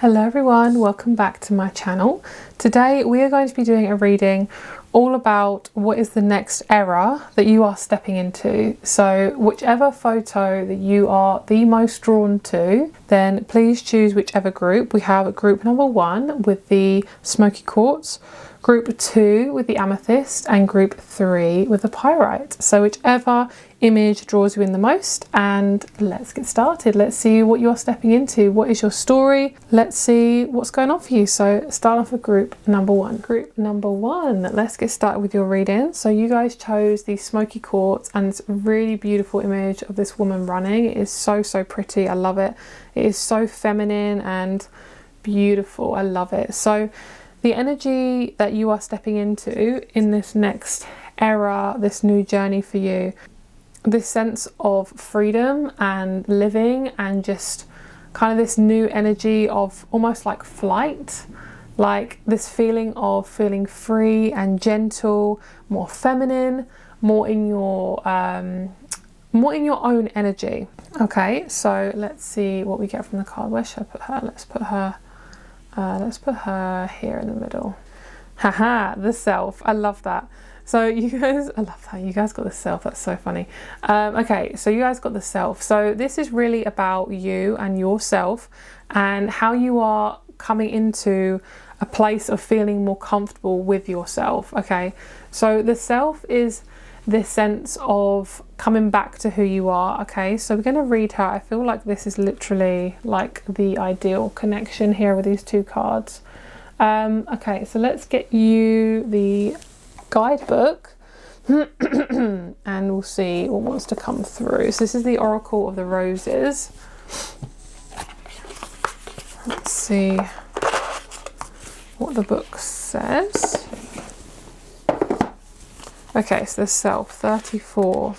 Hello everyone, welcome back to my channel. Today we are going to be doing a reading all about what is the next era that you are stepping into. So whichever photo that you are the most drawn to, then please choose whichever group. We have group number 1 with the smoky quartz, group 2 with the amethyst, and group 3 with the pyrite. So whichever image draws you in the most, and let's get started. Let's see what you're stepping into. What is your story? Let's see what's going on for you. So start off with group number 1. Group number 1, let's get started with your reading. So you guys chose the smoky quartz, and it's a really beautiful image of this woman running. It is so pretty. I love it. It is so feminine and beautiful. I love it. So the energy that you are stepping into in this next era, this new journey for you, this sense of freedom and living, and just kind of this new energy of almost like flight, like this feeling of feeling free and gentle, more feminine, more in your own energy. Okay, so let's see what we get from the card. Where should I put her? Let's put her here in the middle. Haha, the self. I love that. So you guys, I love that. You guys got the self. That's so funny. Okay, so you guys got the self. So this is really about you and yourself and how you are coming into a place of feeling more comfortable with yourself. Okay, so the self is this sense of coming back to who you are. Okay, so we're going to read her. I feel like this is literally like the ideal connection here with these two cards. Okay, so let's get you the guidebook and we'll see what wants to come through. So this is the Oracle of the Roses. Let's see what the book says. Okay, so the self, 34.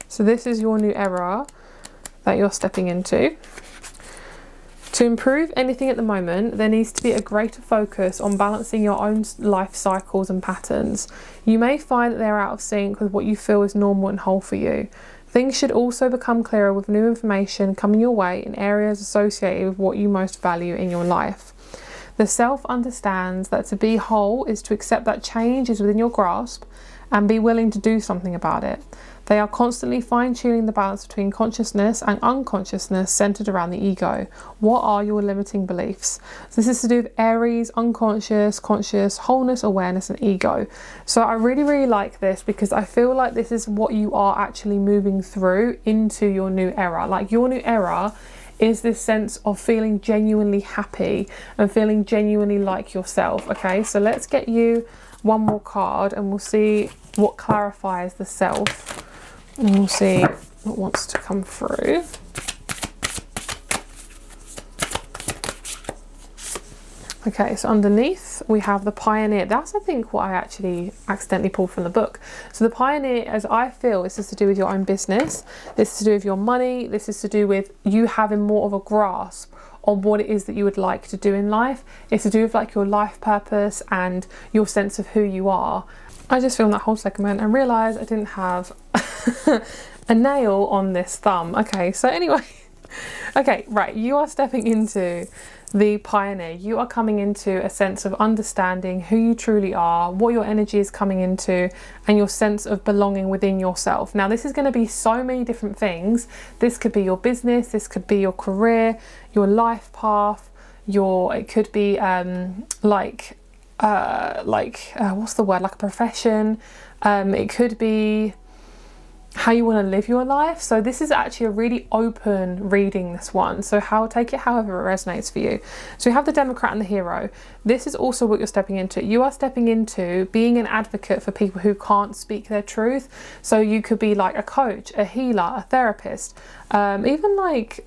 So this is your new era that you're stepping into. To improve anything at the moment, there needs to be a greater focus on balancing your own life cycles and patterns. You may find that they're out of sync with what you feel is normal and whole for you. Things should also become clearer with new information coming your way in areas associated with what you most value in your life. The self understands that to be whole is to accept that change is within your grasp and be willing to do something about it. They are constantly fine-tuning the balance between consciousness and unconsciousness centered around the ego. What are your limiting beliefs? So this is to do with Aries, unconscious, conscious, wholeness, awareness, and ego. So I really like this because I feel like this is what you are actually moving through into your new era. Like your new era is this sense of feeling genuinely happy and feeling genuinely like yourself. Okay, so let's get you one more card and we'll see what clarifies the self. And we'll see what wants to come through. Okay, so underneath we have the Pioneer. That's, I think, what I actually accidentally pulled from the book. So the Pioneer, as I feel, this is to do with your own business. This is to do with your money. This is to do with you having more of a grasp on what it is that you would like to do in life. It's to do with like your life purpose and your sense of who you are. I just filmed that whole segment and realised I didn't have a nail on this thumb. Okay, so anyway, okay, right, you are stepping into the Pioneer. You are coming into a sense of understanding who you truly are, what your energy is coming into, and your sense of belonging within yourself. Now, this is going to be so many different things. This could be your business, this could be your career, your life path, it could be what's the word, like a profession. It could be how you want to live your life. So this is actually a really open reading, this one, so take it however it resonates for you. So we have the Democrat and the Hero. This is also what you're stepping into. You are stepping into being an advocate for people who can't speak their truth. So you could be like a coach, a healer, a therapist, even like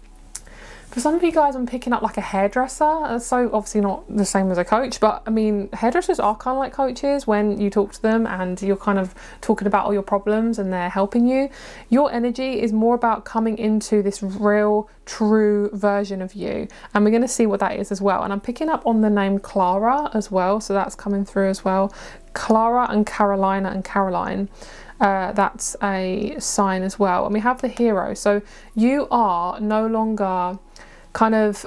for some of you guys, I'm picking up like a hairdresser. So obviously not the same as a coach, but I mean, hairdressers are kind of like coaches when you talk to them and you're kind of talking about all your problems and they're helping you. Your energy is more about coming into this real, true version of you. And we're going to see what that is as well. And I'm picking up on the name Clara as well. So that's coming through as well. Clara and Carolina and Caroline. That's a sign as well. And we have the Hero. So you are no longer kind of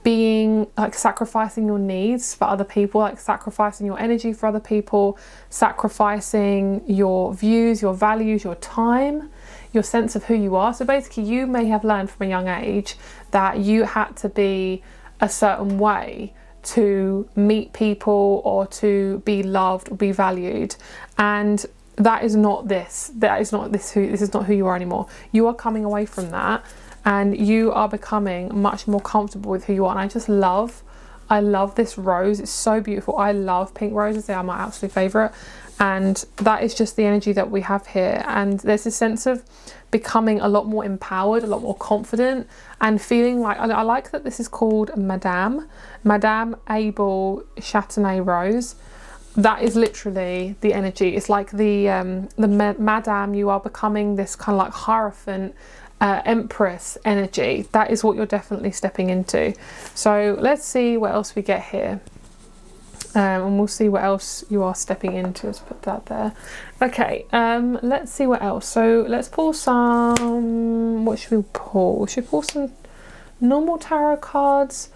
being like sacrificing your needs for other people, like sacrificing your energy for other people, sacrificing your views, your values, your time, your sense of who you are. So basically you may have learned from a young age that you had to be a certain way to meet people or to be loved or be valued, and that is not this. This is not who you are anymore. You are coming away from that, and you are becoming much more comfortable with who you are. And I love this rose. It's so beautiful. I love pink roses. They are my absolute favorite. And that is just the energy that we have here. And there's this sense of becoming a lot more empowered, a lot more confident, and feeling like, I like that this is called Madame Abel Châtenay Rose. That is literally the energy. It's like the Madame, you are becoming this kind of like Hierophant, Empress energy. That is what you're definitely stepping into. So let's see what else we get here. And we'll see what else you are stepping into. Let's put that there. Okay, let's see what else. So let's pull some, what should we pull? Should we pull some normal tarot cards?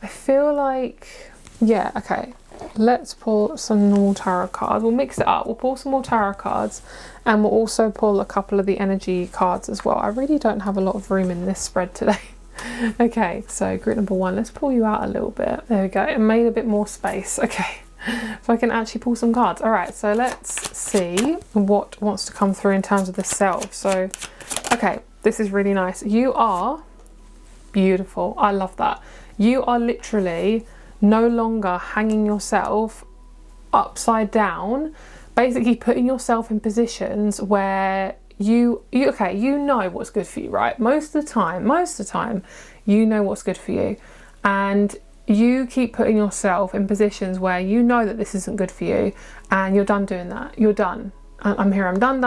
I feel like, yeah, okay. Let's pull some normal tarot cards. We'll mix it up. We'll pull some more tarot cards, and we'll also pull a couple of the energy cards as well. I really don't have a lot of room in this spread today. Okay, so group number one, let's pull you out a little bit. There we go. It made a bit more space. Okay, so I can actually pull some cards. All right, so let's see what wants to come through in terms of the self. So, okay, this is really nice. You are beautiful. I love that. You are literally no longer hanging yourself upside down, basically putting yourself in positions where you know what's good for you, right? Most of the time you know what's good for you, and you keep putting yourself in positions where you know that this isn't good for you, and you're done doing that. You're done. I'm here. I'm done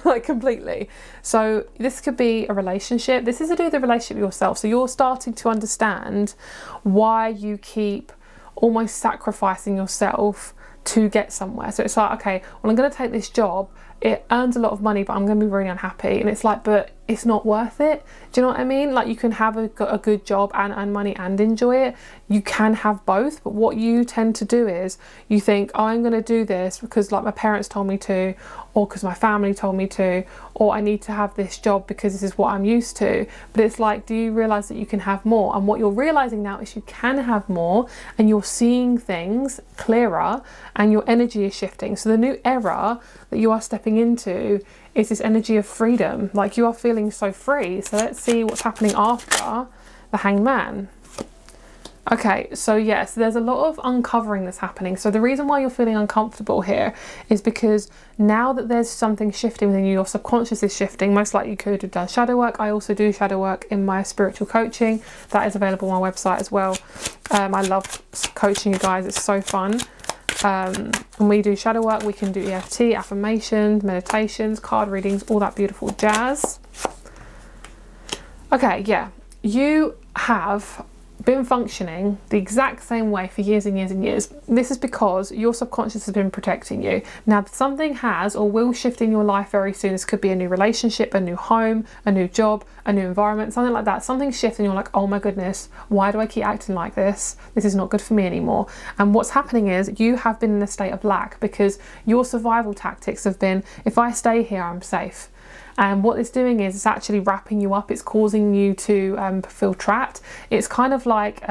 like completely. So this could be a relationship. This is to do with the relationship with yourself. So you're starting to understand why you keep almost sacrificing yourself to get somewhere. So it's like, okay, well, I'm going to take this job. It earns a lot of money, but I'm going to be really unhappy. And it's like, but it's not worth it. Do you know what I mean? Like, you can have a good job and earn money and enjoy it. You can have both. But what you tend to do is you think, oh, I'm going to do this because like my parents told me to, or because my family told me to, or I need to have this job because this is what I'm used to. But it's like, do you realize that you can have more? And what you're realizing now is you can have more, and you're seeing things clearer, and your energy is shifting. So the new era that you are stepping into is this energy of freedom. Like, you are feeling so free. So let's see what's happening after the Hanged Man. Okay, so yes, there's a lot of uncovering that's happening. So the reason why you're feeling uncomfortable here is because now that there's something shifting within you, your subconscious is shifting. Most likely you could have done shadow work. I also do shadow work in my spiritual coaching. That is available on my website as well. I love coaching you guys. It's so fun. And we do shadow work. We can do EFT, affirmations, meditations, card readings, all that beautiful jazz. Okay, yeah, you have been functioning the exact same way for years and years and years. This is because your subconscious has been protecting you. Now, something has or will shift in your life very soon. This could be a new relationship, a new home, a new job, a new environment, something like that. Something shifts and you're like, oh my goodness, why do I keep acting like this? This is not good for me anymore. And what's happening is you have been in a state of lack because your survival tactics have been, if I stay here, I'm safe. And what it's doing is it's actually wrapping you up. It's causing you to feel trapped. It's kind of like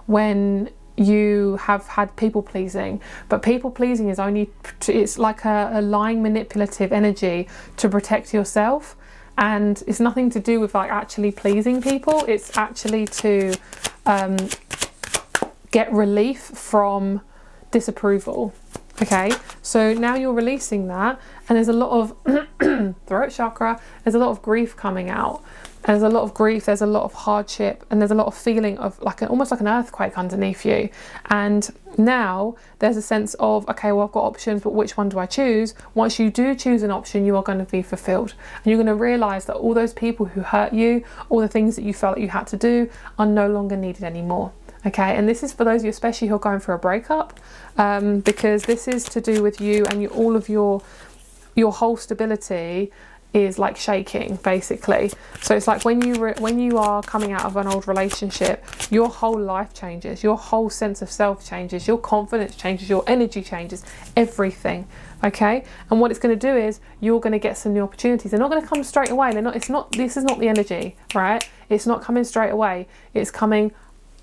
when you have had people pleasing, but people pleasing is only, it's like a lying manipulative energy to protect yourself. And it's nothing to do with like actually pleasing people. It's actually to get relief from disapproval. Okay, so now you're releasing that, and there's a lot of throat chakra, there's a lot of grief coming out. There's a lot of grief, there's a lot of hardship, and there's a lot of feeling of like almost like an earthquake underneath you. And now there's a sense of, okay, well, I've got options, but which one do I choose? Once you do choose an option, you are going to be fulfilled. And you're going to realize that all those people who hurt you, all the things that you felt that you had to do, are no longer needed anymore. Okay, and this is for those of you especially who are going through a breakup, because this is to do with you and all of your whole stability is like shaking, basically. So it's like when you are coming out of an old relationship, your whole life changes, your whole sense of self changes, your confidence changes, your energy changes, everything. Okay, and what it's going to do is you're going to get some new opportunities. They're not going to come straight away. This is not the energy, right? It's not coming straight away. It's coming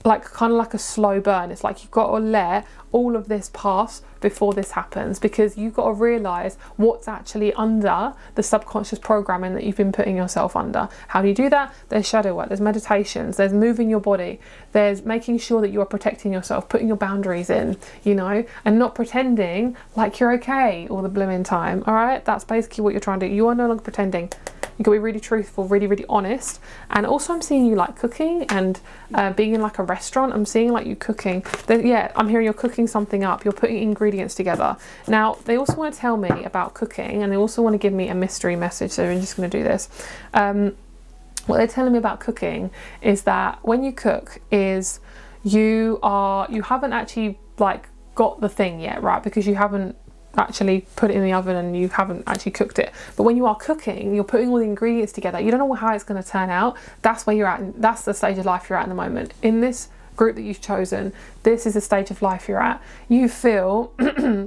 like kind of like a slow burn. It's like you've got to let all of this pass before this happens, because you've got to realize what's actually under the subconscious programming that you've been putting yourself under. How do you do that? There's shadow work, there's meditations, there's moving your body, there's making sure that you are protecting yourself, putting your boundaries in, you know, and not pretending like you're okay all the blooming time. All right, that's basically what you're trying to do. You are no longer pretending. You can be really truthful, really, really honest. And also I'm seeing you like cooking and being in like a restaurant. I'm seeing like you cooking. Yeah, I'm hearing you're cooking something up. You're putting ingredients together. Now, they also want to tell me about cooking, and they also want to give me a mystery message. So I'm just going to do this. What they're telling me about cooking is that when you cook is you haven't actually like got the thing yet, right? Because you haven't actually put it in the oven and you haven't actually cooked it. But when you are cooking, you're putting all the ingredients together. You don't know how it's going to turn out. That's where you're at. That's the stage of life you're at in the moment. In this group that you've chosen, this is the stage of life you're at. You feel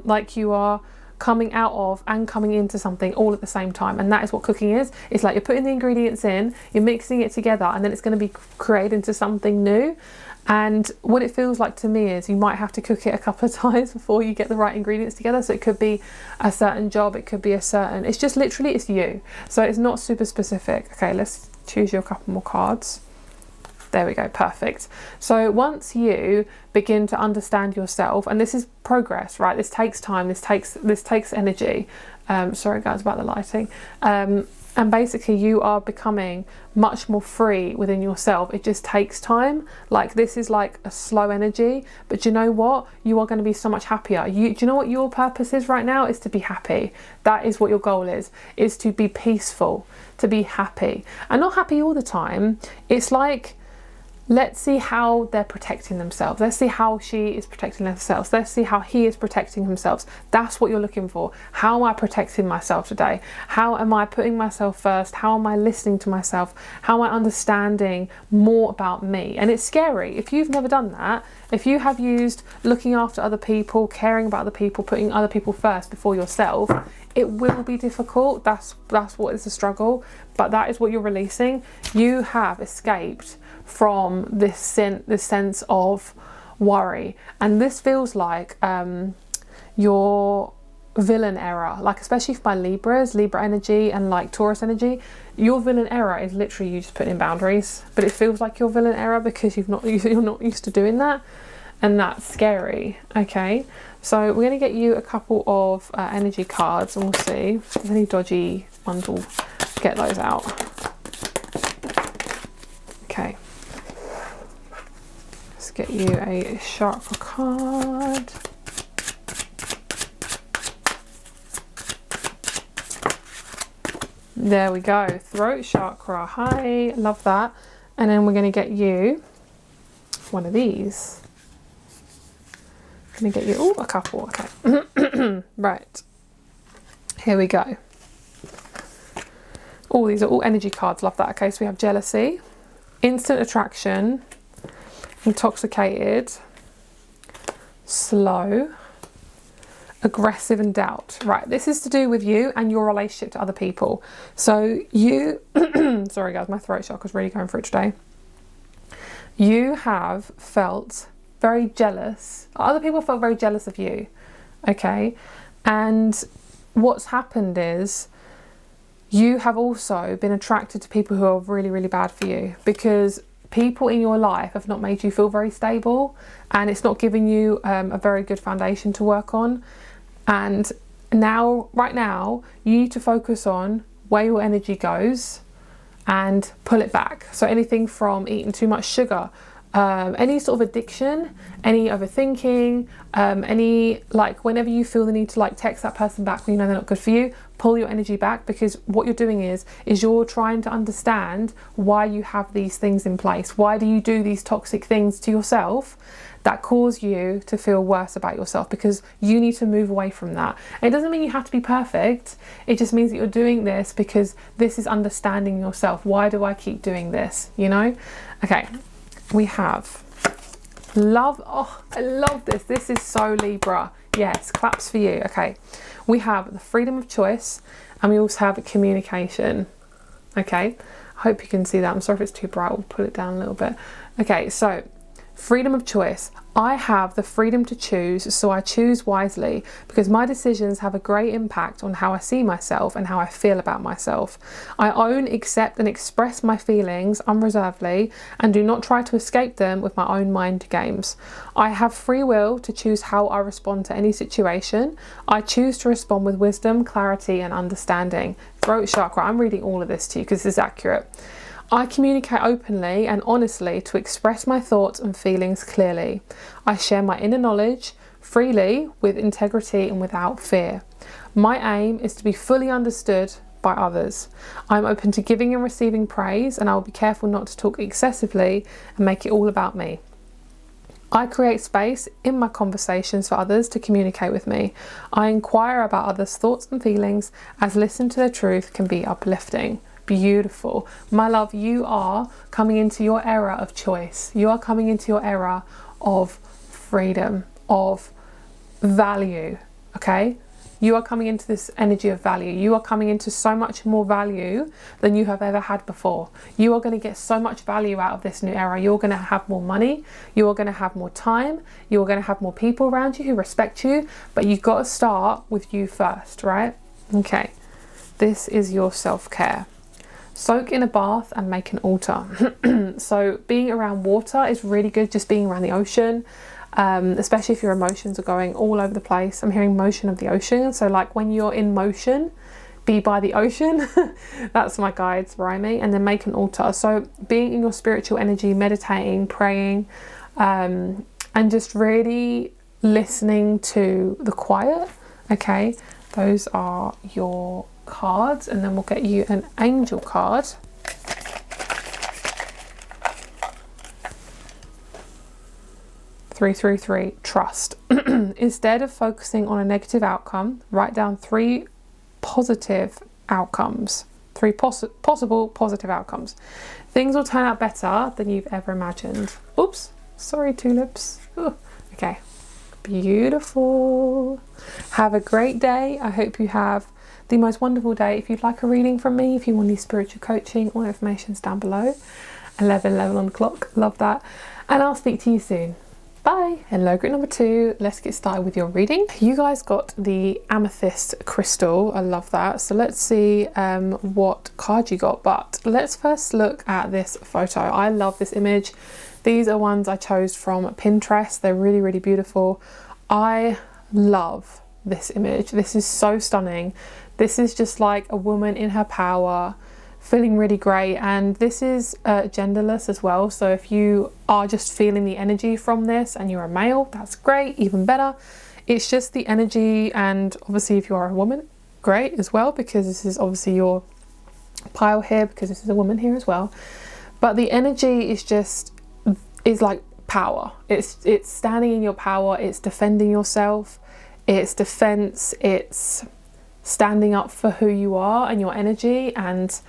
like you are coming out of and coming into something all at the same time, and that is what cooking is. It's like you're putting the ingredients in, you're mixing it together, and then it's going to be created into something new. And what it feels like to me is you might have to cook it a couple of times before you get the right ingredients together. So it could be a certain job, it could be it's just literally, it's you. So it's not super specific. Okay, let's choose you a couple more cards. There we go, perfect. So once you begin to understand yourself, and this is progress, right? This takes time, this takes energy. Sorry guys about the lighting. And basically you are becoming much more free within yourself. It just takes time. Like this is like a slow energy, but you know what? You are going to be so much happier. Do you know what your purpose is right now? Is to be happy. That is what your goal is to be peaceful, to be happy, and not happy all the time. It's like, let's see how they're protecting themselves. Let's see how she is protecting themselves. Let's see how he is protecting himself. That's what you're looking for. How am I protecting myself today? How am I putting myself first? How am I listening to myself? How am I understanding more about me? And it's scary. If you've never done that, if you have used looking after other people, caring about other people, putting other people first before yourself, it will be difficult. That's what is a struggle, but that is what you're releasing. You have escaped from this sense of worry, and this feels like your villain era, like especially for my Libra energy and like Taurus energy. Your villain era is literally you just putting in boundaries, but it feels like your villain era because you're not used to doing that, and that's scary. Okay, so we're going to get you a couple of energy cards, and we'll see if there's any dodgy ones. We'll get those out. Okay, let's get you a chakra card. There we go, throat chakra. Hi, love that. And then we're going to get you one of these. I'm going to get you a couple. Okay. Right, here we go. Oh, these are all energy cards. Love that. Okay, so we have jealousy, instant attraction, intoxicated, slow, aggressive, and doubt. Right, this is to do with you and your relationship to other people. So you sorry guys, my throat chakra is really going through it today. You have felt very jealous. Other people felt very jealous of you. Okay, and what's happened is you have also been attracted to people who are really, really bad for you, because people in your life have not made you feel very stable, and it's not giving you a very good foundation to work on. And now, right now, you need to focus on where your energy goes and pull it back. So anything from eating too much sugar, any sort of addiction, any overthinking, any like whenever you feel the need to like text that person back when you know they're not good for you, pull your energy back, because what you're doing is you're trying to understand why you have these things in place. Why do you do these toxic things to yourself that cause you to feel worse about yourself? Because you need to move away from that. And it doesn't mean you have to be perfect. It just means that you're doing this because this is understanding yourself. Why do I keep doing this? You know? Okay, we have love. Oh, I love this. This is so Libra. Yes, claps for you. Okay, we have the freedom of choice, and we also have communication. Okay, I hope you can see that. I'm sorry if it's too bright. We'll put it down a little bit. Okay, so freedom of choice. I have the freedom to choose, so I choose wisely, because my decisions have a great impact on how I see myself and how I feel about myself. I own, accept and express my feelings unreservedly and do not try to escape them with my own mind games. I have free will to choose how I respond to any situation. I choose to respond with wisdom, clarity and understanding. Throat chakra. I'm reading all of this to you because this is accurate. I communicate openly and honestly to express my thoughts and feelings clearly. I share my inner knowledge freely, with integrity and without fear. My aim is to be fully understood by others. I'm open to giving and receiving praise, and I will be careful not to talk excessively and make it all about me. I create space in my conversations for others to communicate with me. I inquire about others' thoughts and feelings, as listening to their truth can be uplifting. Beautiful. My love, you are coming into your era of choice. You are coming into your era of freedom, of value, okay? You are coming into this energy of value. You are coming into so much more value than you have ever had before. You are going to get so much value out of this new era. You're going to have more money. You are going to have more time. You are going to have more people around you who respect you. But you've got to start with you first, right? Okay. This is your self-care. Soak in a bath and make an altar. So being around water is really good, just being around the ocean, especially if your emotions are going all over the place. I'm hearing motion of the ocean. So like when you're in motion, be by the ocean. That's my guides rhyming. And then make an altar. So being in your spiritual energy, meditating, praying, and just really listening to the quiet. Okay, those are your cards, and then we'll get you an angel card. Three, trust. Instead of focusing on a negative outcome, write down 3 positive outcomes. 3 possible positive outcomes. Things will turn out better than you've ever imagined. Oops, sorry, tulips. Ooh. Okay, beautiful. Have a great day. I hope you have the most wonderful day. If you'd like a reading from me, if you want any spiritual coaching, all information's down below. 11 on the clock. Love that. And I'll speak to you soon. Bye. Hello, group number 2. Let's get started with your reading. You guys got the amethyst crystal. I love that. So let's see what card you got. But let's first look at this photo. I love this image. These are ones I chose from Pinterest. They're really, really beautiful. I love this image. This is so stunning. This is just like a woman in her power, feeling really great. And this is genderless as well. So if you are just feeling the energy from this and you're a male, that's great, even better. It's just the energy. And obviously if you are a woman, great as well, because this is obviously your pile here, because this is a woman here as well. But the energy is like power. It's standing in your power. It's defending yourself. It's defense. It's standing up for who you are and your energy, and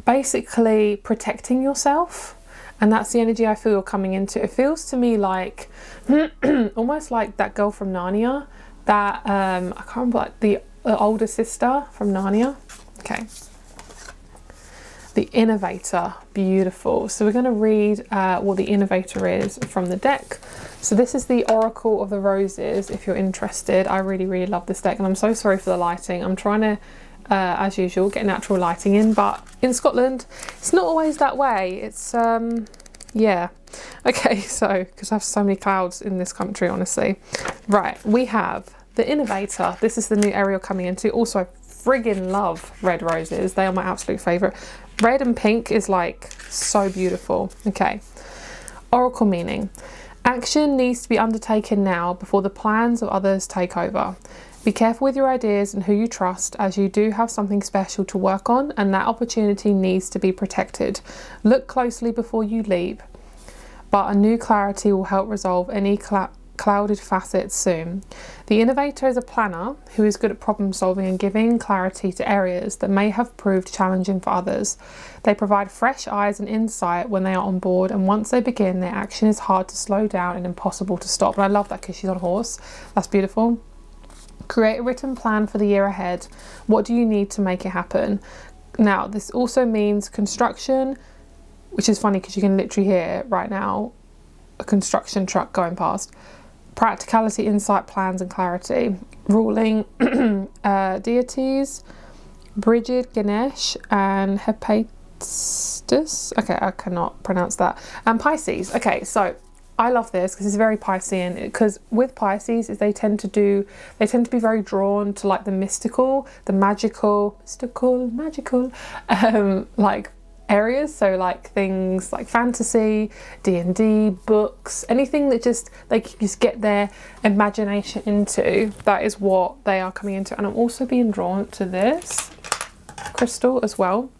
basically protecting yourself. And that's the energy I feel you're coming into. It feels to me like almost like that girl from Narnia, that I can't remember, like the older sister from Narnia. Okay, the innovator. Beautiful. So we're going to read what the innovator is from the deck. So this is the Oracle of the Roses, if you're interested. I really, really love this deck, and I'm so sorry for the lighting. I'm trying to, as usual, get natural lighting in, but in Scotland, it's not always that way. It's, yeah. Okay, so, because I have so many clouds in this country, honestly. Right, we have the Innovator. This is the new area coming into. Also, I friggin' love red roses. They are my absolute favourite. Red and pink is like so beautiful. Okay, Oracle meaning. Action needs to be undertaken now before the plans of others take over. Be careful with your ideas and who you trust, as you do have something special to work on and that opportunity needs to be protected. Look closely before you leap, but a new clarity will help resolve any clouded facets soon. The innovator is a planner who is good at problem solving and giving clarity to areas that may have proved challenging for others. They provide fresh eyes and insight when they are on board, and once they begin, their action is hard to slow down and impossible to stop. And I love that because she's on a horse. That's beautiful. Create a written plan for the year ahead. What do you need to make it happen? Now, this also means construction, which is funny because you can literally hear right now a construction truck going past. Practicality, insight, plans and clarity. Ruling deities, Brigid, Ganesh and Hephaestus. Okay, I cannot pronounce that. And Pisces. Okay, so I love this because it's very Piscean, because with Pisces is they tend to be very drawn to like the mystical, the magical, like areas. So like things like fantasy, D&D, books, anything that just they can just get their imagination into, that is what they are coming into. And I'm also being drawn to this crystal as well,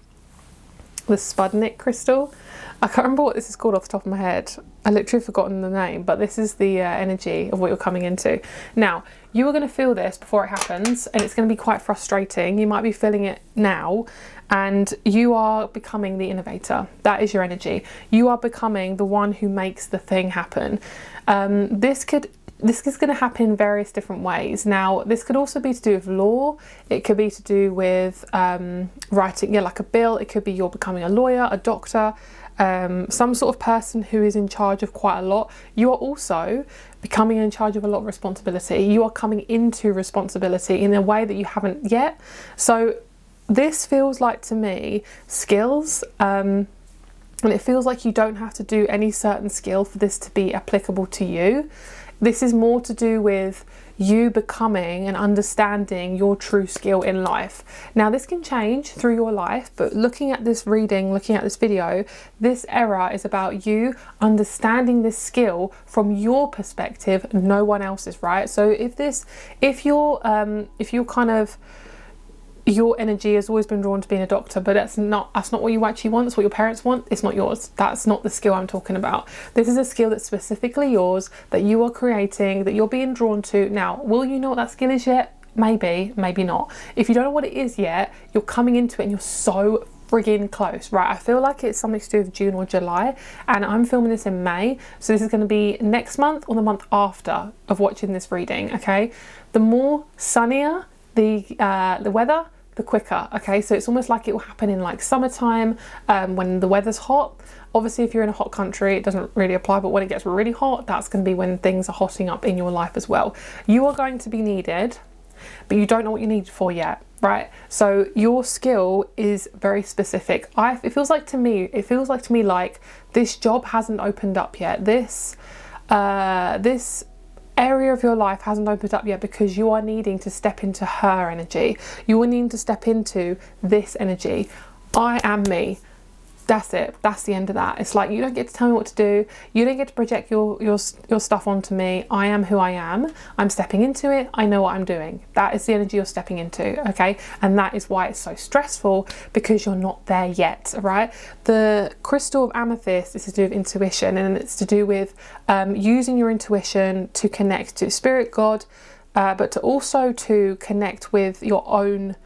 the Spudnik crystal. I can't remember what this is called off the top of my head. I literally have forgotten the name, but this is the energy of what you're coming into. Now, you are going to feel this before it happens, and it's going to be quite frustrating. You might be feeling it now, and you are becoming the innovator. That is your energy. You are becoming the one who makes the thing happen. This is going to happen in various different ways. Now, this could also be to do with law. It could be to do with writing, like a bill. It could be you're becoming a lawyer, a doctor, some sort of person who is in charge of quite a lot. You are also becoming in charge of a lot of responsibility. You are coming into responsibility in a way that you haven't yet. So this feels like, to me, skills. And it feels like you don't have to do any certain skill for this to be applicable to you. This is more to do with you becoming and understanding your true skill in life. Now, this can change through your life, but looking at this reading, looking at this video, this era is about you understanding this skill from your perspective, no one else's, right? So if you're kind of, your energy has always been drawn to being a doctor, but that's not what you actually want. That's what your parents want. It's not yours. That's not the skill I'm talking about. This is a skill that's specifically yours, that you are creating, that you're being drawn to. Now, will you know what that skill is yet? Maybe, maybe not. If you don't know what it is yet, you're coming into it and you're so friggin' close, right? I feel like it's something to do with June or July, and I'm filming this in May, so this is going to be next month or the month after of watching this reading. Okay, the more sunnier the weather, the quicker. Okay, so it's almost like it will happen in like summertime, when the weather's hot. Obviously, if you're in a hot country, it doesn't really apply, but when it gets really hot, that's going to be when things are hotting up in your life as well. You are going to be needed, but you don't know what you need for yet, right? So your skill is very specific. It feels like to me like this job hasn't opened up yet. This area of your life hasn't opened up yet because you are needing to step into her energy. You are needing to step into this energy. I am me. That's it. That's the end of that. It's like, you don't get to tell me what to do. You don't get to project your stuff onto me. I am who I am. I'm stepping into it. I know what I'm doing. That is the energy you're stepping into, okay? And that is why it's so stressful, because you're not there yet, right? The crystal of amethyst is to do with intuition, and it's to do with using your intuition to connect to spirit, God, but to also to connect with your own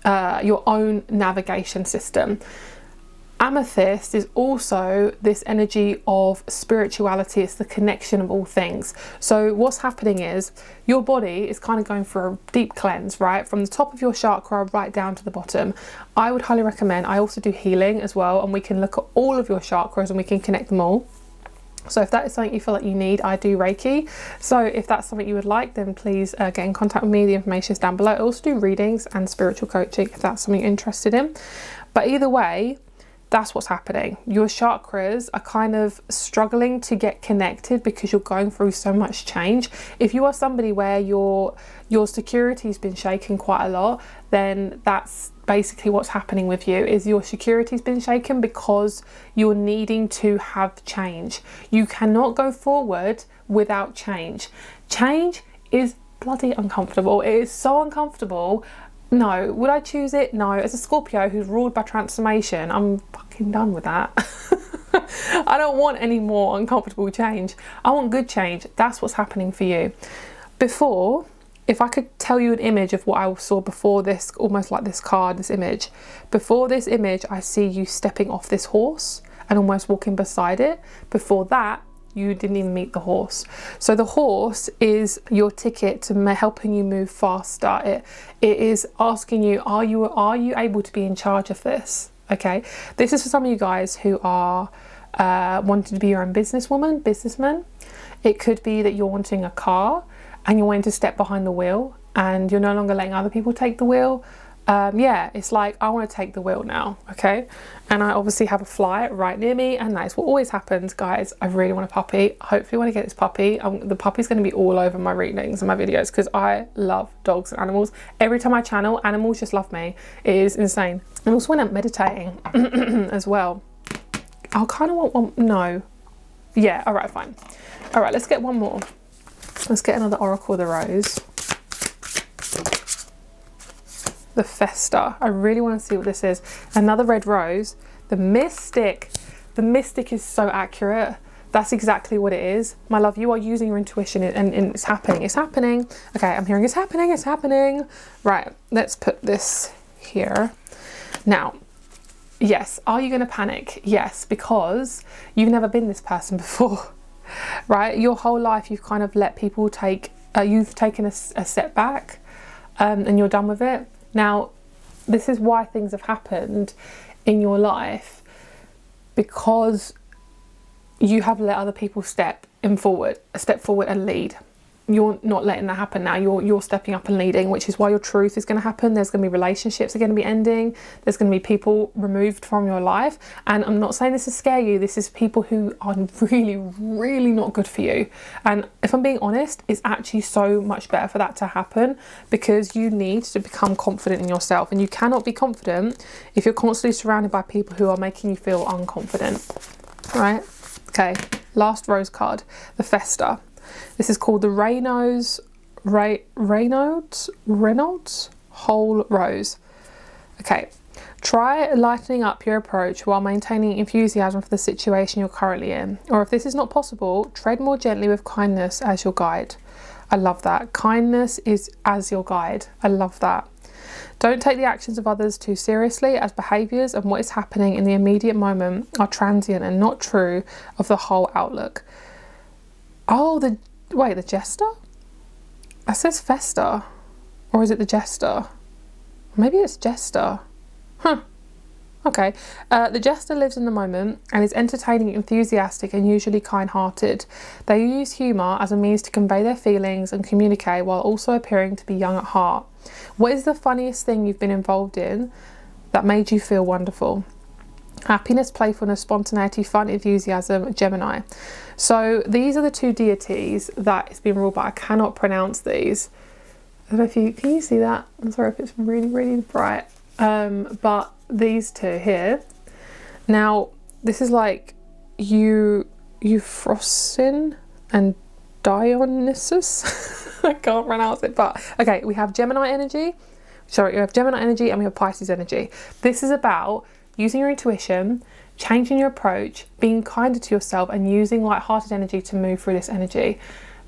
navigation system. Amethyst is also this energy of spirituality. It's the connection of all things. So what's happening is your body is kind of going for a deep cleanse, right? From the top of your chakra right down to the bottom. I would highly recommend, I also do healing as well, and we can look at all of your chakras and we can connect them all. So if that is something you feel like you need, I do Reiki. So if that's something you would like, then please get in contact with me. The information is down below. I also do readings and spiritual coaching if that's something you're interested in. But either way, that's what's happening. Your chakras are kind of struggling to get connected because you're going through so much change. If you are somebody where your security's been shaken quite a lot, then that's basically what's happening with you, is your security's been shaken because you're needing to have change. You cannot go forward without change. Change is bloody uncomfortable. It is so uncomfortable. No. Would I choose it? No. As a Scorpio who's ruled by transformation, I'm fucking done with that. I don't want any more uncomfortable change. I want good change. That's what's happening for you. Before, if I could tell you an image of what I saw before this, almost like this card, this image. Before this image, I see you stepping off this horse and almost walking beside it. Before that, you didn't even meet the horse. So the horse is your ticket to helping you move faster. It is asking you, are you able to be in charge of this? Okay, this is for some of you guys who are wanting to be your own businessman. It could be that you're wanting a car and you're wanting to step behind the wheel and you're no longer letting other people take the wheel. Yeah, it's like, I want to take the wheel now, okay? And I obviously have a fly right near me, and that's what always happens, guys. I really want a puppy. Hopefully when I get this puppy, the puppy's going to be all over my readings and my videos because I love dogs and animals. Every time I channel, animals just love me. It is insane. And also when I'm meditating as well, I kind of want one. No. Yeah, all right, fine. All right, let's get one more. Let's get another Oracle of the Rose. The Festa. I really want to see what this is. Another red rose. The Mystic. The Mystic is so accurate. That's exactly what it is. My love, you are using your intuition and it's happening. It's happening. Okay, I'm hearing it's happening. It's happening. Right, let's put this here. Now, yes, are you going to panic? Yes, because you've never been this person before, right? Your whole life, you've kind of let people take, you've taken a step back and you're done with it. Now, this is why things have happened in your life, because you have let other people step forward and lead. You're not letting that happen now. You're stepping up and leading, which is why your truth is going to happen. There's going to be relationships are going to be ending. There's going to be people removed from your life. And I'm not saying this to scare you. This is people who are really, really not good for you. And if I'm being honest, it's actually so much better for that to happen, because you need to become confident in yourself. And you cannot be confident if you're constantly surrounded by people who are making you feel unconfident. Right? Okay. Last rose card, the Festa. This is called the Reynolds Whole Rose. Okay, try lightening up your approach while maintaining enthusiasm for the situation you're currently in. Or if this is not possible, tread more gently with kindness as your guide. I love that. Kindness is as your guide. I love that. Don't take the actions of others too seriously, as behaviours and what is happening in the immediate moment are transient and not true of the whole outlook. Oh, the Jester? That says Festa. Or is it the Jester? Maybe it's Jester. Huh. Okay. The Jester lives in the moment and is entertaining, enthusiastic and usually kind-hearted. They use humour as a means to convey their feelings and communicate while also appearing to be young at heart. What is the funniest thing you've been involved in that made you feel wonderful? Happiness, playfulness, spontaneity, fun, enthusiasm, Gemini. So these are the two deities that it's been ruled by. I cannot pronounce these. I don't know if you can you see that? I'm sorry if it's really, really bright. But these two here. Now, this is like Euphrosyne and Dionysus. I can't pronounce it, but okay, we have Gemini energy. Sorry, we have Gemini energy and we have Pisces energy. This is about using your intuition, changing your approach, being kinder to yourself and using light-hearted energy to move through this energy.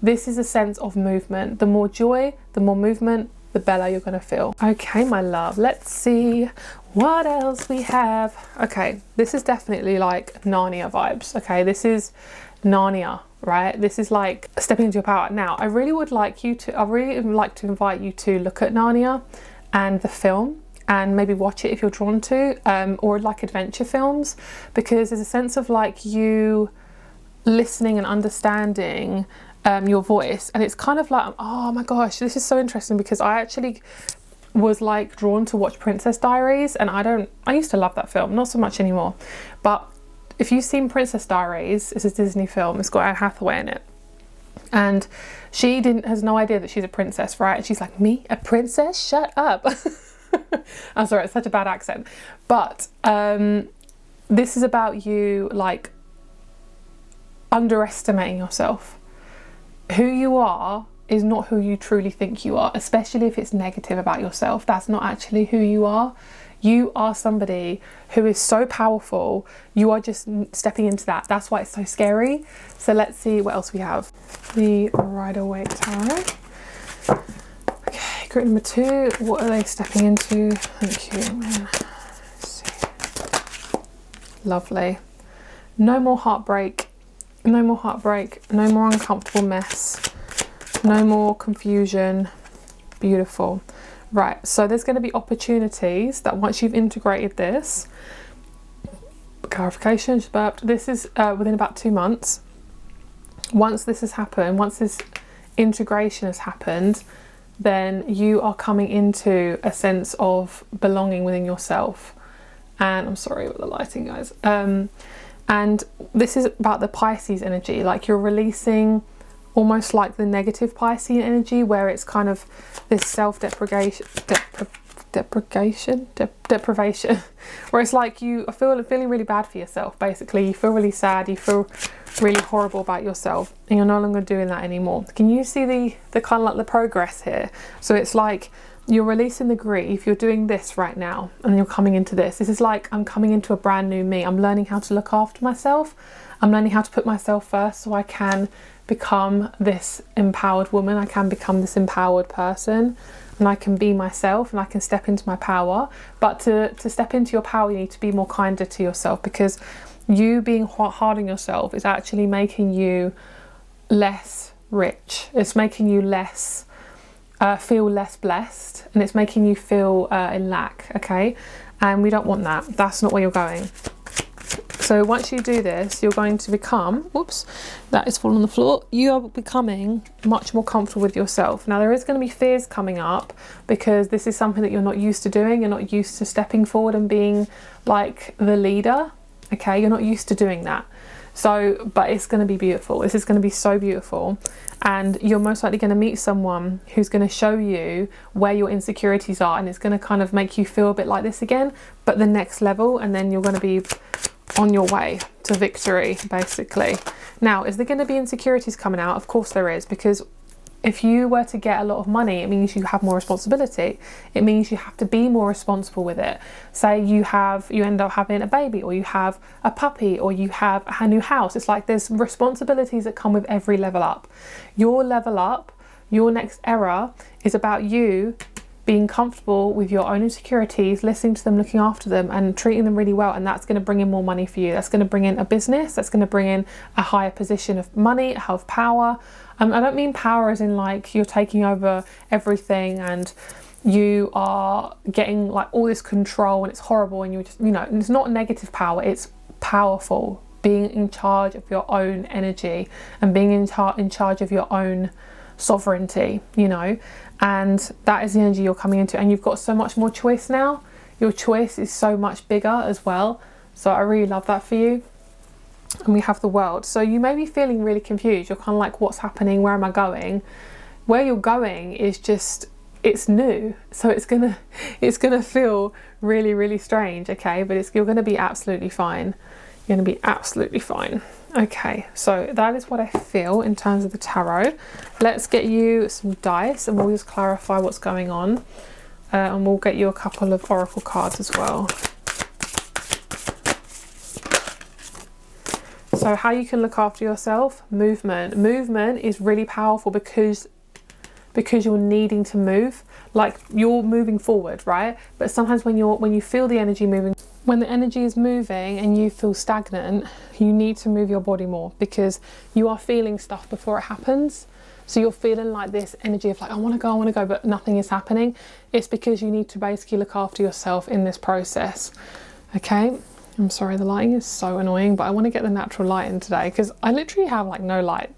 This is a sense of movement. The more joy, the more movement, the better you're going to feel. Okay, my love, let's see what else we have. Okay, this is definitely like Narnia vibes. Okay, this is Narnia, right? This is like stepping into your power. Now, I really would like to invite you to look at Narnia and the film, and maybe watch it if you're drawn to, or like adventure films, because there's a sense of like you listening and understanding your voice. And it's kind of like, oh my gosh, this is so interesting, because I actually was like drawn to watch Princess Diaries, and I used to love that film, not so much anymore. But if you've seen Princess Diaries, it's a Disney film, it's got Anne Hathaway in it. And she has no idea that she's a princess, right? And she's like, me, a princess? Shut up. I'm sorry, it's such a bad accent. But this is about you like underestimating yourself. Who you are is not who you truly think you are, especially if it's negative about yourself. That's not actually who you are. You are somebody who is so powerful. You are just stepping into that. That's why it's so scary. So let's see what else we have. The Rider-Waite Tarot. Okay, group number 2. What are they stepping into? Thank you. Let's see. Lovely. No more heartbreak. No more heartbreak. No more uncomfortable mess. No more confusion. Beautiful. Right, so there's going to be opportunities that once you've integrated this, clarification, just burped, this is within about 2 months. Once this has happened, once this integration has happened, then you are coming into a sense of belonging within yourself. And I'm sorry with the lighting, guys. And this is about the Pisces energy, like you're releasing almost like the negative Piscean energy, where it's kind of this self-deprivation, where it's like you are feeling really bad for yourself. Basically, you feel really sad, you feel really horrible about yourself, and you're no longer doing that anymore. Can you see the kind of like the progress here? So it's like you're releasing the grief, you're doing this right now, and you're coming into this. This is like, I'm coming into a brand new me. I'm learning how to look after myself. I'm learning how to put myself first so I can become this empowered woman. I can become this empowered person, and I can be myself, and I can step into my power. But to step into your power, you need to be more kinder to yourself, because you being hard on yourself is actually making you less rich. It's making you less feel less blessed, and it's making you feel in lack. Okay, and we don't want that. That's not where you're going. So once you do this, you're going to become, whoops, that is falling on the floor. You are becoming much more comfortable with yourself. Now there is going to be fears coming up, because this is something that you're not used to doing. You're not used to stepping forward and being like the leader. Okay, you're not used to doing that. So, but it's going to be beautiful. This is going to be so beautiful. And you're most likely going to meet someone who's going to show you where your insecurities are, and it's going to kind of make you feel a bit like this again, but the next level, and then you're going to be on your way to victory, basically. Now, is there going to be insecurities coming out? Of course there is, because if you were to get a lot of money, it means you have more responsibility. It means you have to be more responsible with it. Say you end up having a baby, or you have a puppy, or you have a new house. It's like there's responsibilities that come with every level up. Your level up, your next era, is about you being comfortable with your own insecurities, listening to them, looking after them, and treating them really well. And that's going to bring in more money for you. That's going to bring in a business. That's going to bring in a higher position of money, of power. I don't mean power as in like you're taking over everything and you are getting like all this control and it's horrible, and you're just, you know, it's not negative power, it's powerful, being in charge of your own energy and being in charge of your own sovereignty, you know. And that is the energy you're coming into, and you've got so much more choice now. Your choice is so much bigger as well. So I really love that for you. And we have the World. So you may be feeling really confused. You're kind of like, what's happening? Where am I going? Where you're going is just, it's new. So it's gonna feel really, really strange, okay? But you're gonna be absolutely fine. You're gonna be absolutely fine. Okay, so that is what I feel in terms of the tarot. Let's get you some dice and we'll just clarify what's going on. And we'll get you a couple of oracle cards as well. So how you can look after yourself, movement. Movement is really powerful because you're needing to move, like you're moving forward, right? But sometimes when you feel the energy moving, when the energy is moving and you feel stagnant, you need to move your body more, because you are feeling stuff before it happens. So you're feeling like this energy of like, I want to go, but nothing is happening. It's because you need to basically look after yourself in this process. Okay. I'm sorry, the lighting is so annoying, but I want to get the natural light in today because I literally have like no light.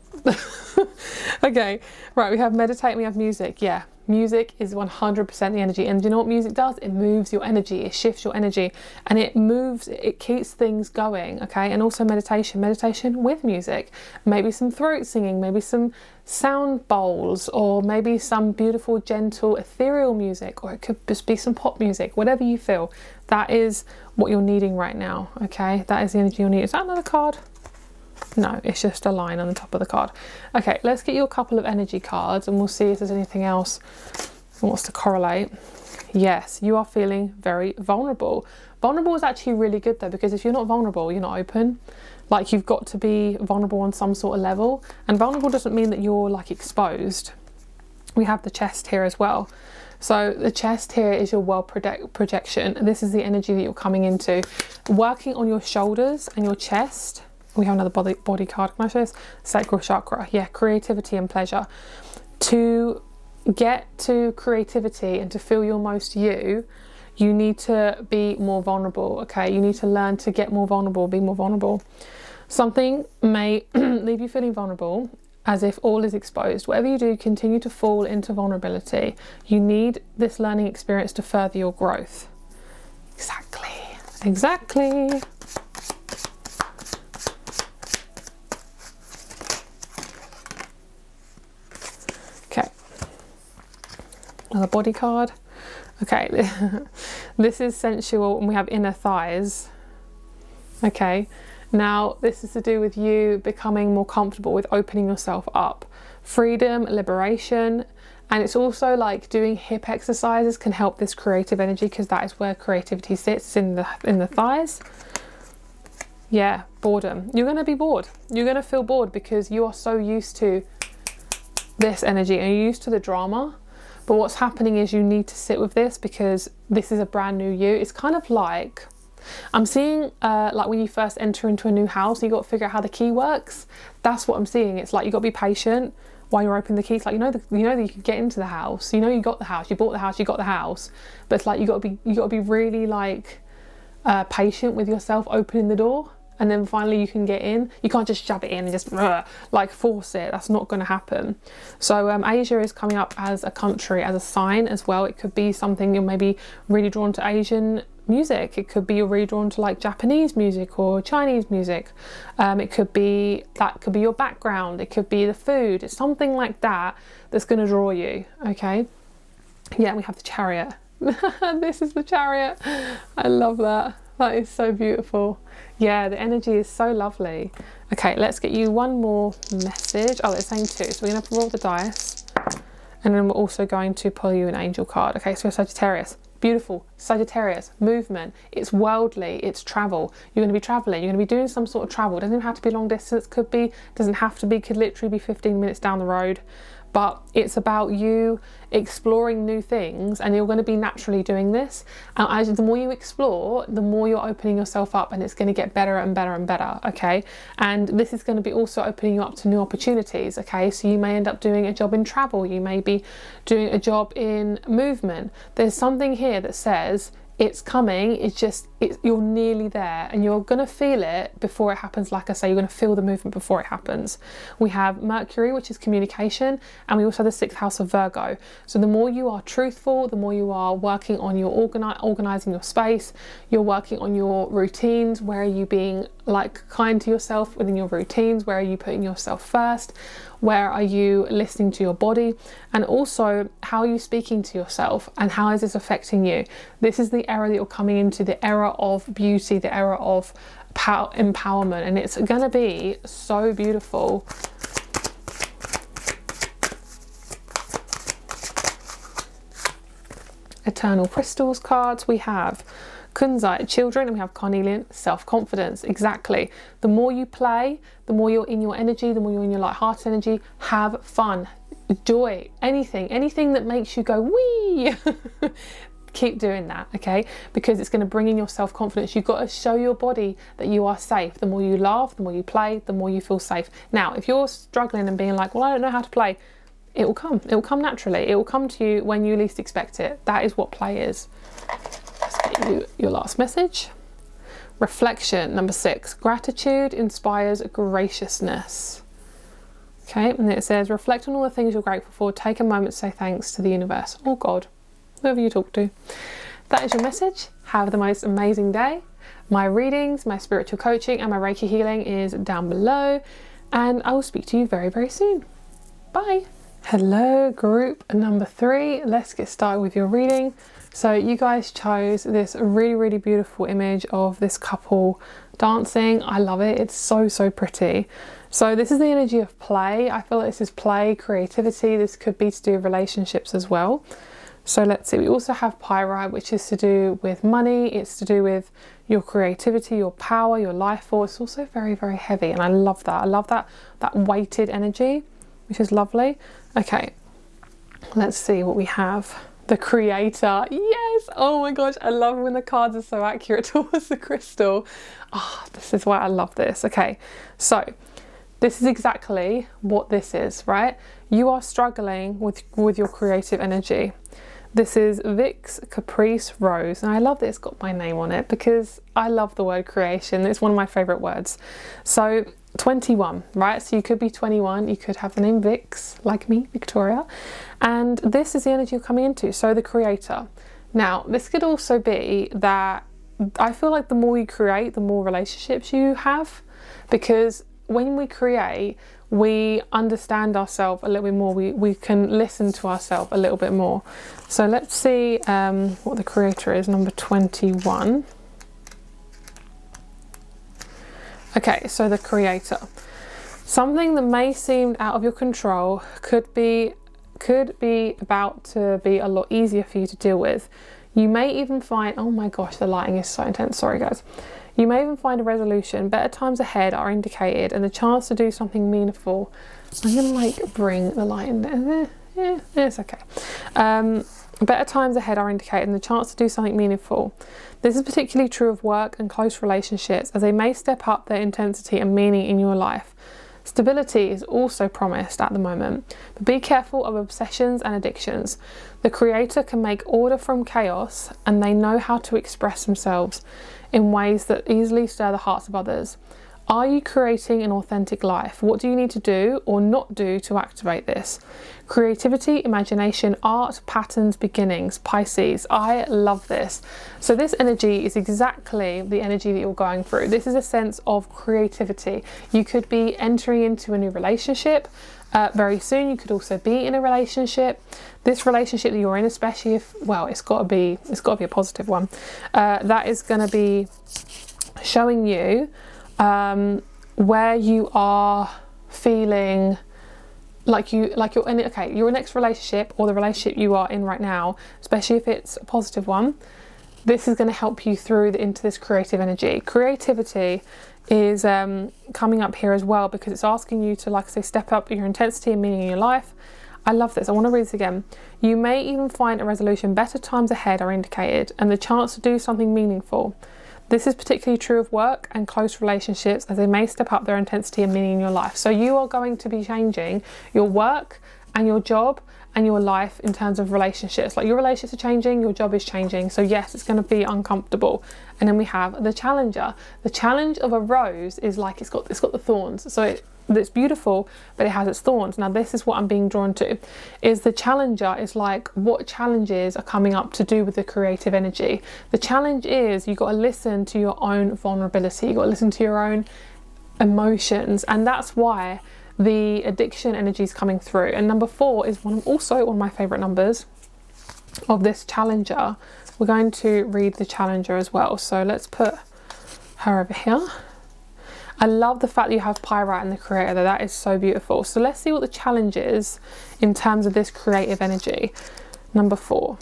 Okay, right, we have meditate and we have music. Yeah, music is 100% the energy. And do you know what music does? It moves your energy, it shifts your energy, and it keeps things going, okay? And also meditation with music. Maybe some throat singing, maybe some sound bowls, or maybe some beautiful, gentle, ethereal music, or it could just be some pop music, whatever you feel. That is what you're needing right now, okay? That is the energy you'll need. Is that another card? No, it's just a line on the top of the card. Okay, let's get you a couple of energy cards and we'll see if there's anything else that wants to correlate. Yes, you are feeling very vulnerable. Vulnerable is actually really good though, because if you're not vulnerable, you're not open. Like, you've got to be vulnerable on some sort of level, and vulnerable doesn't mean that you're like exposed. We have the chest here as well. So the chest here is your world projection. This is the energy that you're coming into. Working on your shoulders and your chest. We have another body card. Can I show this? Sacral chakra. Yeah, creativity and pleasure. To get to creativity and to feel your most you need to be more vulnerable, okay? You need to learn to get more vulnerable, be more vulnerable. Something may leave you feeling vulnerable, as if all is exposed. Whatever you do, continue to fall into vulnerability. You need this learning experience to further your growth. Exactly. Okay. Another body card. Okay, this is sensual, and we have inner thighs. Okay. Now, this is to do with you becoming more comfortable with opening yourself up. Freedom, liberation, and it's also like doing hip exercises can help this creative energy, because that is where creativity sits, in the thighs. Yeah, boredom. You're going to be bored. You're going to feel bored because you are so used to this energy and you're used to the drama. But what's happening is you need to sit with this, because this is a brand new you. It's kind of like, I'm seeing like when you first enter into a new house, you got to figure out how the key works. That's what I'm seeing. It's like you got to be patient while you're opening the keys. Like, you know that you can get into the house. You know you got the house. You bought the house. You got the house. But it's like you got to be really like patient with yourself opening the door, and then finally you can get in. You can't just shove it in and just like force it. That's not going to happen. So Asia is coming up as a country, as a sign as well. It could be something you're maybe really drawn to Asian music. It could be you're really drawn to like Japanese music or Chinese music. It could be your background. It could be the food. It's something like that that's going to draw you. Okay. Yeah, we have the Chariot. This is the Chariot. I love that. That is so beautiful. Yeah, the energy is so lovely. Okay, let's get you one more message. Oh, it's saying 2. So we're going to roll the dice, and then we're also going to pull you an angel card. Okay, so we're Sagittarius. Beautiful. Sagittarius, movement. It's worldly. It's travel. You're going to be traveling. You're going to be doing some sort of travel. It doesn't even have to be long distance. Doesn't have to be. Could literally be 15 minutes down the road. But it's about you exploring new things, and you're going to be naturally doing this. And as the more you explore, the more you're opening yourself up, and it's going to get better and better and better. Okay, and this is going to be also opening you up to new opportunities. Okay, so you may end up doing a job in travel. You may be doing a job in movement. There's something here that says it's coming. You're nearly there, and you're going to feel it before it happens. Like I say, you're going to feel the movement before it happens. We have Mercury, which is communication, and we also have the 6th house of Virgo. So the more you are truthful, the more you are working on your organizing your space, you're working on your routines. Where are you being like kind to yourself within your routines? Where are you putting yourself first? Where are you listening to your body? And also, how are you speaking to yourself, and how is this affecting you? This is the era that you're coming into, the era of beauty, the era of empowerment, and it's going to be so beautiful. Eternal crystals cards. We have Kunzite, children, and we have carnelian, self-confidence. Exactly. The more you play, the more you're in your energy, the more you're in your light-hearted energy. Have fun, joy, anything that makes you go wee. Keep doing that, okay? Because it's going to bring in your self-confidence. You've got to show your body that you are safe. The more you laugh, the more you play, the more you feel safe. Now, if you're struggling and being like, well, I don't know how to play, it will come. It will come naturally. It will come to you when you least expect it. That is what play is. Let's get you your last message. Reflection, number 6. Gratitude inspires graciousness. Okay, and it says, reflect on all the things you're grateful for. Take a moment to say thanks to the universe or God, whoever you talk to. That is your message. Have the most amazing day. My readings, my spiritual coaching, and my Reiki healing is down below, and I will speak to you very, very soon. Bye. Hello, group number 3. Let's get started with your reading. So you guys chose this really, really beautiful image of this couple dancing. I love it. It's so, so pretty. So this is the energy of play. I feel like this is play, creativity. This could be to do with relationships as well. So let's see, we also have pyrite, which is to do with money. It's to do with your creativity, your power, your life force. It's also very, very heavy, and I love that. I love that weighted energy, which is lovely. Okay, let's see what we have. The creator. Yes, oh my gosh, I love when the cards are so accurate towards the crystal. Oh, this is why I love this. Okay, so this is exactly what this is, right? You are struggling with your creative energy. This is Vix Caprice Rose, and I love that it's got my name on it because I love the word creation. It's one of my favorite words. So 21, right? So you could be 21, you could have the name Vix, like me, Victoria, and this is the energy you're coming into, so the creator. Now, this could also be that I feel like the more you create, the more relationships you have, because when we create, we understand ourselves a little bit more. We can listen to ourselves a little bit more. So let's see what the creator is, number 21. Okay, so the creator. Something that may seem out of your control could be about to be a lot easier for you to deal with. You may even find, oh my gosh, the lighting is so intense. Sorry guys. You may even find a resolution. Better times ahead are indicated, and the chance to do something meaningful. I'm gonna like bring the light in there. Yeah, it's okay. Better times ahead are indicated, and the chance to do something meaningful. This is particularly true of work and close relationships, as they may step up their intensity and meaning in your life. Stability is also promised at the moment, but be careful of obsessions and addictions. The creator can make order from chaos, and they know how to express themselves in ways that easily stir the hearts of others. Are you creating an authentic life? What do you need to do or not do to activate this? Creativity, imagination, art, patterns, beginnings, Pisces. I love this. So this energy is exactly the energy that you're going through. This is a sense of creativity. You could be entering into a new relationship very soon. You could also be in a relationship. This relationship that you're in, especially if, well, it's got to be a positive one. That is going to be showing you where you are feeling like you're in it. Okay, your next relationship, or the relationship you are in right now, especially if it's a positive one, this is going to help you through into this creative energy. Creativity is coming up here as well, because it's asking you to, like I say, step up your intensity and meaning in your life. I love this. I want to read this again. You may even find a resolution. Better times ahead are indicated, and the chance to do something meaningful. This is particularly true of work and close relationships, as they may step up their intensity and meaning in your life. So you are going to be changing your work and your job and your life in terms of relationships. Like, your relationships are changing, your job is changing. So yes, it's going to be uncomfortable. And then we have the challenger. The challenge of a rose is like it's got the thorns. So it's beautiful, but it has its thorns. Now this is what I'm being drawn to, is the challenger is like what challenges are coming up to do with the creative energy. The challenge is you got to listen to your own vulnerability. You got to listen to your own emotions, and that's why the addiction energy is coming through. And number 4 is also one of my favorite numbers of this challenger. We're going to read the challenger as well, so let's put her over here. I love the fact that you have pyrite and the creator there. That is so beautiful. So let's see what the challenge is in terms of this creative energy. Number 4.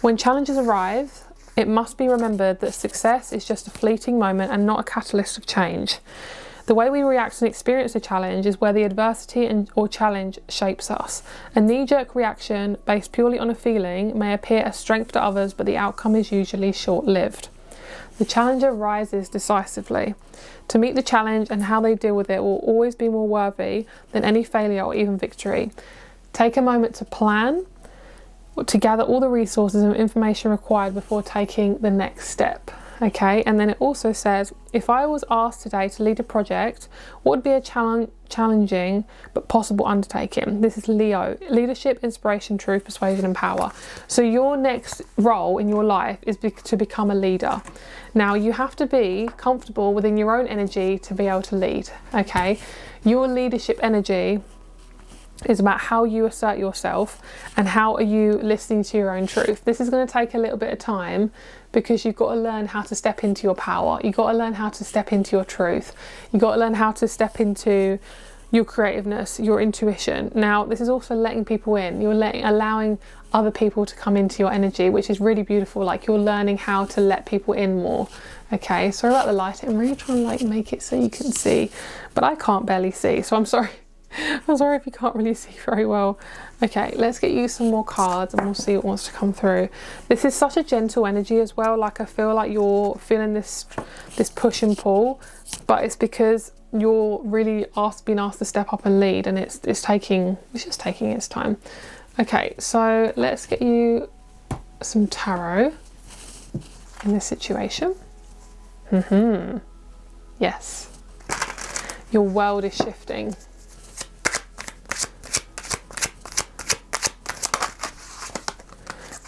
When challenges arrive, it must be remembered that success is just a fleeting moment and not a catalyst of change. The way we react and experience a challenge is where the adversity or challenge shapes us. A knee-jerk reaction based purely on a feeling may appear a strength to others, but the outcome is usually short-lived. The challenger rises decisively. To meet the challenge, and how they deal with it will always be more worthy than any failure or even victory. Take a moment to plan, to gather all the resources and information required before taking the next step. Okay, and then it also says, if I was asked today to lead a project, what would be a challenging but possible undertaking? This is Leo. Leadership, inspiration, truth, persuasion and power. So your next role in your life is to become a leader. Now you have to be comfortable within your own energy to be able to lead. Okay, your leadership energy is about how you assert yourself and how are you listening to your own truth. This is going to take a little bit of time because you've got to learn how to step into your power. You've got to learn how to step into your truth. You've got to learn how to step into your creativeness, your intuition. Now, this is also letting people in. You're allowing other people to come into your energy, which is really beautiful. Like, you're learning how to let people in more. Okay, sorry about the lighting. I'm really trying to like make it so you can see, but I can't barely see, so I'm sorry. I'm sorry if you can't really see very well. Okay, let's get you some more cards and we'll see what wants to come through. This is such a gentle energy as well. Like, I feel like you're feeling this push and pull, but it's because you're really being asked to step up and lead, and it's just taking its time. Okay, so let's get you some tarot in this situation. Yes, your world is shifting.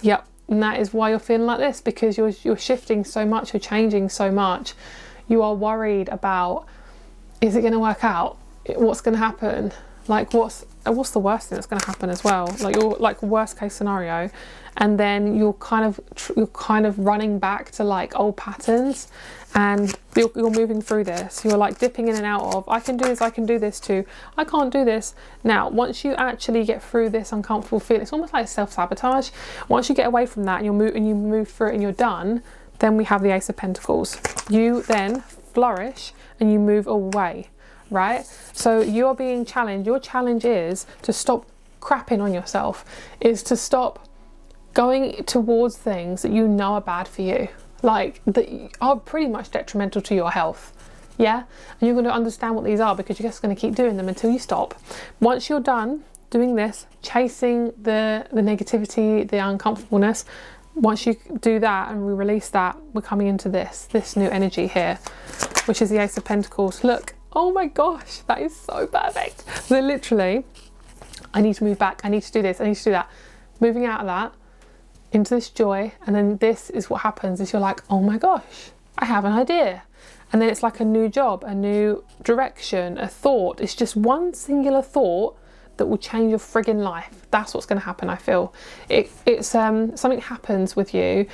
Yep, and that is why you're feeling like this, because you're shifting so much, you're changing so much. You are worried about, is it going to work out? What's going to happen? Like, what's the worst thing that's going to happen as well? Like, you're like worst case scenario, and then you're kind of running back to like old patterns, and you're moving through this. You're like dipping in and out of, I can do this, I can do this too, I can't do this. Now, once you actually get through this uncomfortable feeling, it's almost like self-sabotage. Once you get away from that and you move through it and you're done, then we have the Ace of Pentacles. You then flourish and you move away, right? So you are being challenged. Your challenge is to stop crapping on yourself, is to stop going towards things that you know are bad for you, like that are pretty much detrimental to your health. Yeah, and you're going to understand what these are because you're just going to keep doing them until you stop. Once you're done doing this, chasing the negativity, the uncomfortableness, once you do that and we release that, we're coming into this new energy here, which is the Ace of Pentacles. Look, oh my gosh, that is so perfect. So literally, I need to move back, I need to do this, I need to do that. Moving out of that into this joy, and then this is what happens, is you're like, oh my gosh, I have an idea. And then it's like a new job, a new direction, a thought. It's just one singular thought that will change your friggin' life. That's what's going to happen, I feel. It's something happens with you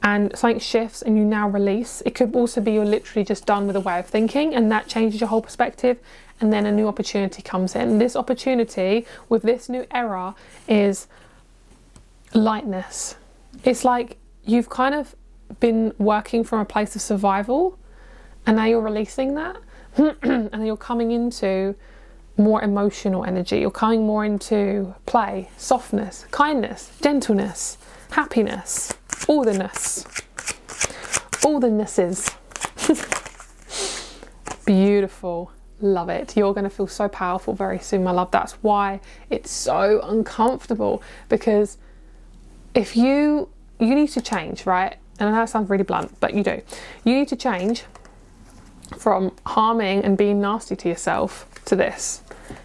and something shifts and you now release. It could also be you're literally just done with a way of thinking and that changes your whole perspective, and then a new opportunity comes in. And this opportunity with this new era is lightness. It's like you've kind of been working from a place of survival and now you're releasing that and then you're coming into more emotional energy. You're coming more into play, softness, kindness, gentleness, happiness, all the nesses. Beautiful. Love it. You're going to feel so powerful very soon, my love. That's why it's so uncomfortable, because if you need to change, right? And I know that sounds really blunt, but you do. You need to change from harming and being nasty to yourself to this.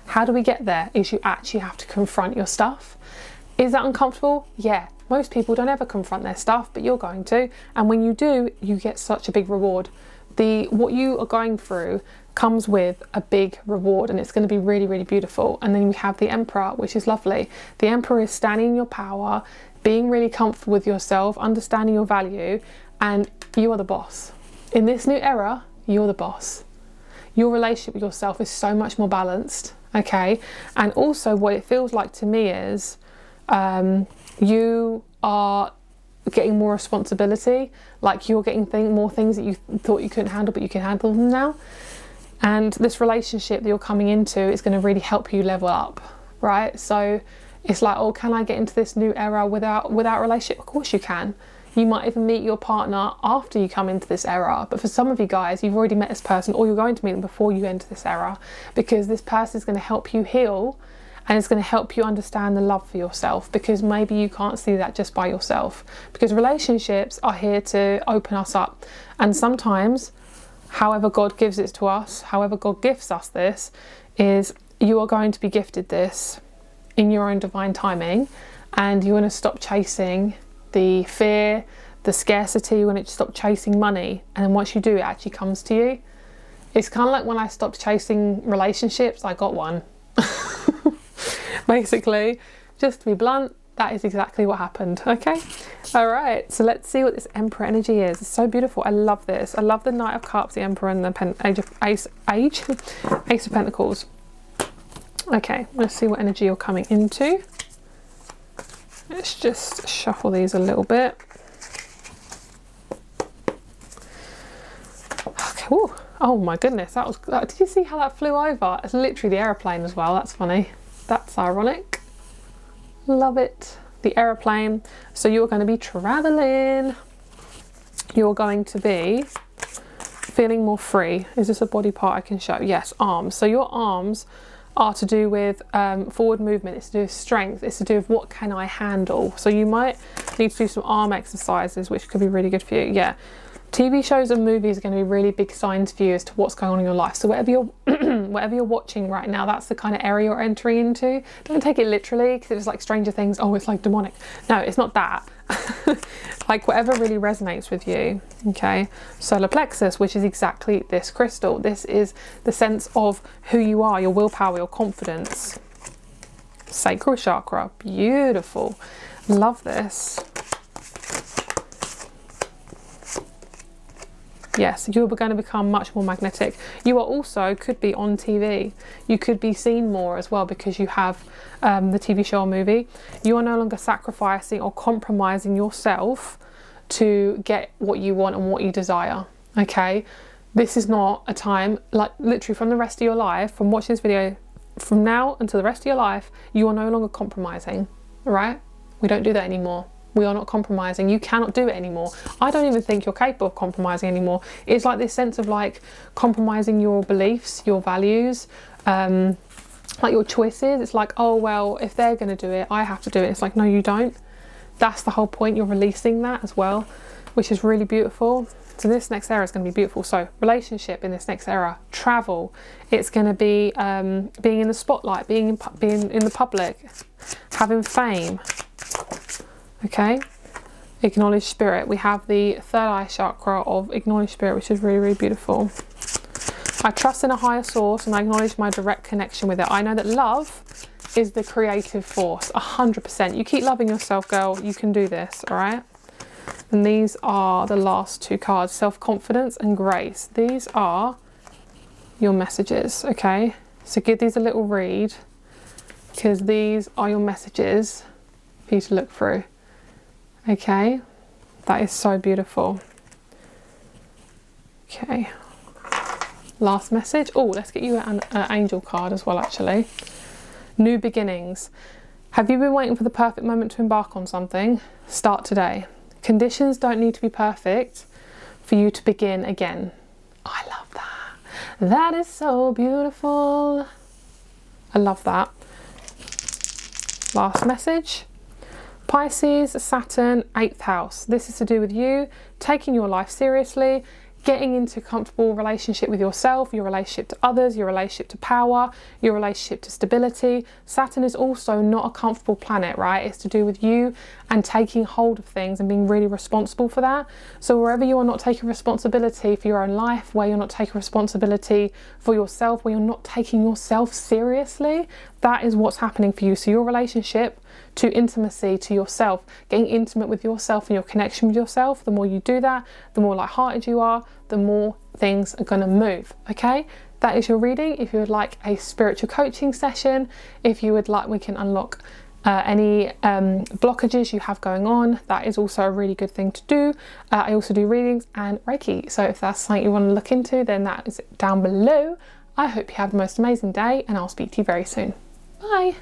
How do we get there? Is you actually have to confront your stuff. Is that uncomfortable? Yeah. Most people don't ever confront their stuff, but you're going to. And when you do, you get such a big reward. What you are going through comes with a big reward, and it's going to be really, really beautiful. And then we have the Emperor, which is lovely. The Emperor is standing in your power, being really comfortable with yourself, understanding your value, and you are the boss. In this new era, you're the boss. Your relationship with yourself is so much more balanced, okay? And also what it feels like to me is you are getting more responsibility, like you're getting more things that you thought you couldn't handle, but you can handle them now. And this relationship that you're coming into is going to really help you level up, right? So it's like, oh, can I get into this new era without a relationship? Of course you can. You might even meet your partner after you come into this era. But for some of you guys, you've already met this person, or you're going to meet them before you enter this era, because this person is going to help you heal, and it's going to help you understand the love for yourself, because maybe you can't see that just by yourself, because relationships are here to open us up. And sometimes, however God gives it to us, however God gifts us this, is you are going to be gifted this in your own divine timing, and you want to stop chasing the fear, the scarcity. You want to stop chasing money, and then once you do, it actually comes to you. It's kind of like when I stopped chasing relationships, I got one. Basically, just to be blunt, that is exactly what happened. Okay, all right, so let's see what this Emperor energy is. It's so beautiful. I love this. I love the Knight of Cups, the Emperor, and the Ace of Pentacles. Okay, let's see what energy you're coming into. Let's just shuffle these a little bit. Okay. Ooh. Oh my goodness, that was. Did you see how that flew over? It's literally the aeroplane as well. That's funny. That's ironic. Love it. The aeroplane. So you're going to be traveling. You're going to be feeling more free. Is this a body part I can show? Yes, arms. So your arms are to do with forward movement. It's to do with strength. It's to do with what can I handle. So you might need to do some arm exercises, which could be really good for you. Yeah. TV shows and movies are going to be really big signs for you as to what's going on in your life. So whatever you're watching right now, that's the kind of area you're entering into. Don't take it literally, because it's like Stranger Things. Oh, it's like demonic. No, it's not that. Like whatever really resonates with you. Okay. Solar plexus, which is exactly this crystal. This is the sense of who you are, your willpower, your confidence. Sacral chakra. Beautiful. Love this. Yes, you're going to become much more magnetic. You are also could be on TV. You could be seen more as well because you have the TV show or movie. You are no longer sacrificing or compromising yourself to get what you want and what you desire. Okay, this is not a time, like literally from the rest of your life, from watching this video, from now until the rest of your life, you are no longer compromising. All right, we don't do that anymore. We are not compromising. You cannot do it anymore. I don't even think you're capable of compromising anymore. It's like this sense of like compromising your beliefs, your values, like your choices. It's like, oh, well, if they're going to do it, I have to do it. It's like, no, you don't. That's the whole point. You're releasing that as well, which is really beautiful. So this next era is going to be beautiful. So relationship in this next era, travel. It's going to be being in the spotlight, being in the public, having fame. Okay, acknowledge spirit. We have the third eye chakra of acknowledge spirit, which is really, really beautiful. I trust in a higher source and I acknowledge my direct connection with it. I know that love is the creative force, 100%. You keep loving yourself, girl. You can do this, all right? And these are the last two cards, self-confidence and grace. These are your messages, okay? So give these a little read because these are your messages for you to look through. Okay, that is so beautiful. Okay, last message. Oh, let's get you an angel card as well, actually. New beginnings. Have you been waiting for the perfect moment to embark on something? Start today. Conditions don't need to be perfect for you to begin again. I love that. That is so beautiful. I love that. Last message. Pisces, Saturn, 8th house. This is to do with you taking your life seriously, getting into a comfortable relationship with yourself, your relationship to others, your relationship to power, your relationship to stability. Saturn is also not a comfortable planet, right? It's to do with you and taking hold of things and being really responsible for that. So wherever you are not taking responsibility for your own life, where you're not taking responsibility for yourself, where you're not taking yourself seriously, that is what's happening for you. So your relationship to intimacy, to yourself, getting intimate with yourself and your connection with yourself, the more you do that, the more lighthearted you are, the more things are going to move. Okay, that is your reading. If you would like a spiritual coaching session, if you would like, we can unlock any blockages you have going on. That is also a really good thing to do. I also do readings and Reiki, so if that's something you want to look into, then that is down below. I hope you have the most amazing day and I'll speak to you very soon. Bye.